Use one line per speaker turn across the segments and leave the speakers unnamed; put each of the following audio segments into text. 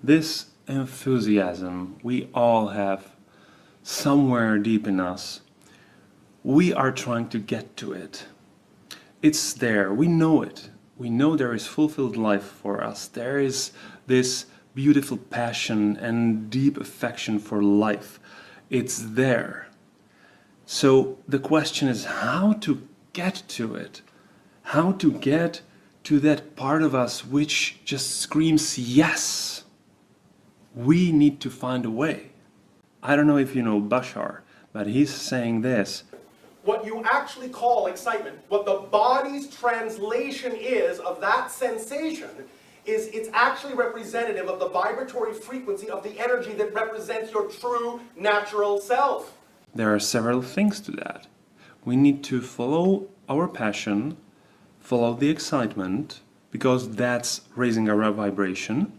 This enthusiasm we all have somewhere deep in us, we are trying to get to it. It's there, we know it. We know there is fulfilled life for us. There is this beautiful passion and deep affection for life. It's there. So the question is how to get to it. How to get to that part of us which just screams yes. We need to find a way. I don't know if you know Bashar, but he's saying this.
What you actually call excitement, what the body's translation is of that sensation, is it's actually representative of the vibratory frequency of the energy that represents your true natural self.
There are several things to that. We need to follow our passion, follow the excitement, because that's raising our vibration.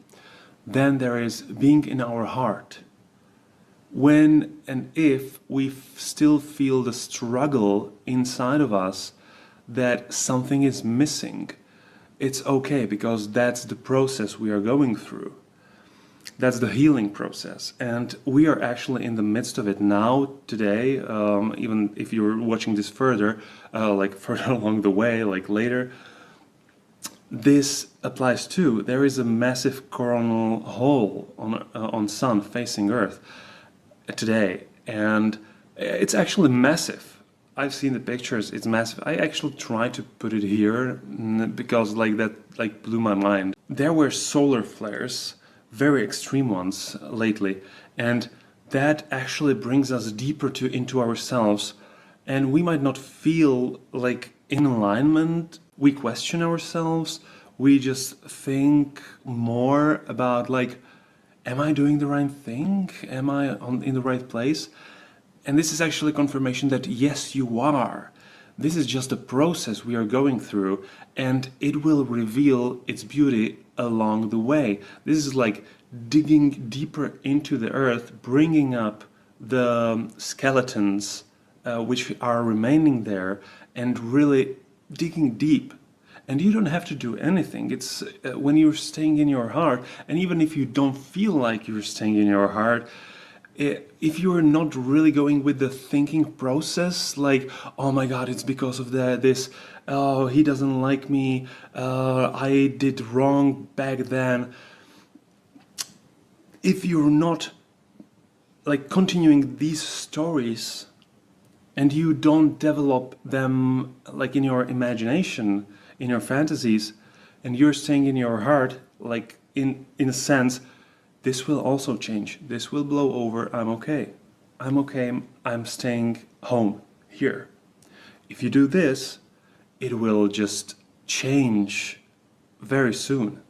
Then there is being in our heart. When and if we still feel the struggle inside of us that something is missing, it's okay, because that's the process we are going through. That's the healing process, and we are actually in the midst of it now, today, even if you're watching this further, like further along the way, like later. This applies too. There is a massive coronal hole on Sun facing Earth today, and it's actually massive. I've seen the pictures, it's massive. I actually tried to put it here because that blew my mind. There were solar flares, very extreme ones lately, and that actually brings us deeper into ourselves, and we might not feel like in alignment. We question ourselves, we just think more about like, am I doing the right thing? Am I in the right place? And this is actually confirmation that yes, you are. This is just a process we are going through, and it will reveal its beauty along the way. This is like digging deeper into the earth, bringing up the skeletons which are remaining there, and really digging deep. And you don't have to do anything. It's when you're staying in your heart, and even if you don't feel like you're staying in your heart, if you're not really going with the thinking process, like, oh my God, it's because of this, oh, he doesn't like me, I did wrong back then. If you're not like continuing these stories and you don't develop them like in your imagination, in your fantasies, and you're staying in your heart, like in a sense, this will also change. This will blow over. I'm okay. I'm okay. I'm staying home here. If you do this, it will just change very soon,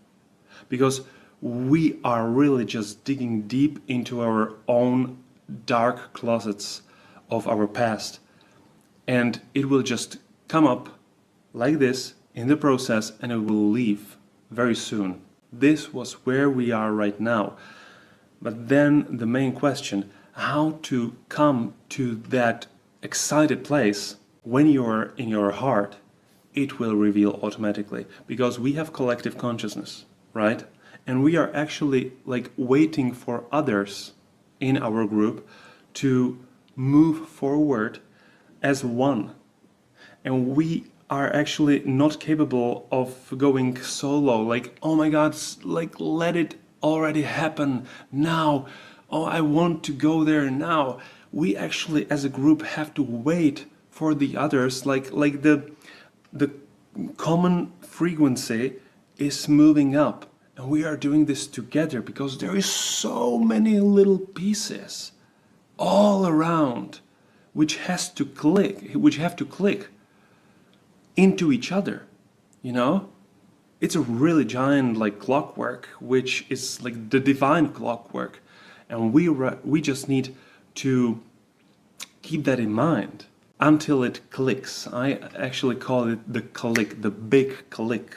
because we are really just digging deep into our own dark closets of our past, and it will just come up like this in the process, and it will leave very soon. This was where we are right now. But then the main question, how to come to that excited place when you're in your heart, it will reveal automatically, because we have collective consciousness, right? And we are actually like waiting for others in our group to move forward as one. And we are actually not capable of going solo, like, oh my God, like let it already happen now. Oh, I want to go there now. We actually as a group have to wait for the others, like the common frequency is moving up, and we are doing this together because there is so many little pieces all around which have to click into each other, you know? It's a really giant like clockwork, which is like the divine clockwork, and we just need to keep that in mind until it clicks. I actually call it the click, the big click,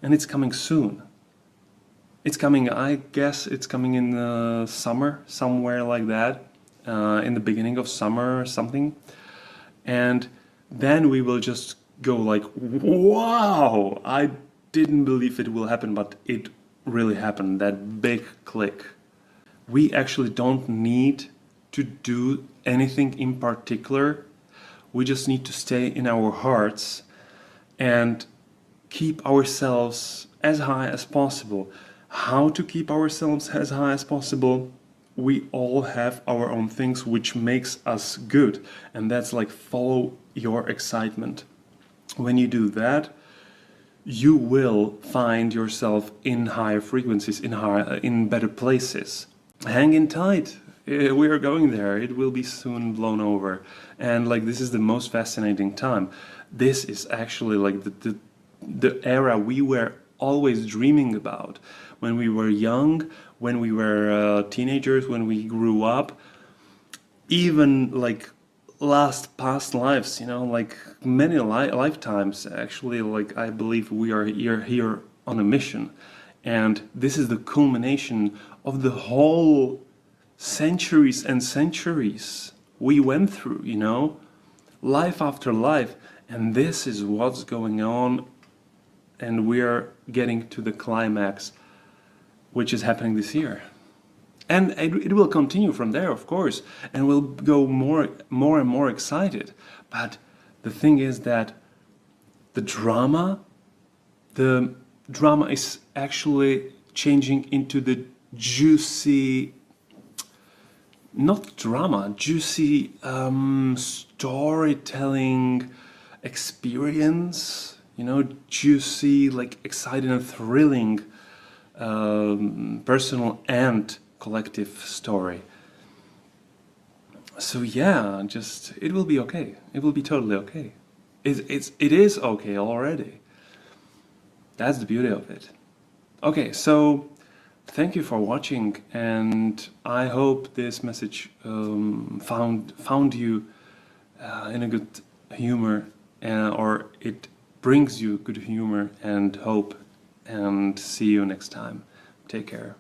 and it's coming soon. It's coming, I guess it's coming in the summer, somewhere like that, in the beginning of summer or something, and then we will just go like, wow, I didn't believe it will happen, but it really happen, that big click. We actually don't need to do anything in particular. We just need to stay in our hearts and keep ourselves as high as possible. How to keep ourselves as high as possible? We all have our own things which makes us good, and that's like follow your excitement. When you do that, you will find yourself in higher frequencies, in better places. Hang in tight. We are going there. It will be soon blown over. And like, this is the most fascinating time. This is actually like the era we were always dreaming about. When we were young, when we were teenagers, when we grew up, even like past lives, you know, like many lifetimes actually, like I believe we are here on a mission. And this is the culmination of the whole centuries and centuries we went through, you know, life after life. And this is what's going on, and we are getting to the climax, which is happening this year. And it will continue from there, of course, and we'll go more and more excited. But the thing is that the drama is actually changing into the juicy, not drama, juicy storytelling experience, you know, juicy, like exciting and thrilling personal and collective story. So yeah, just, it will be okay. It will be totally okay. It is okay already. That's the beauty of it. Okay, so thank you for watching, and I hope this message found you in a good humor, or it brings you good humor and hope, and see you next time. Take care.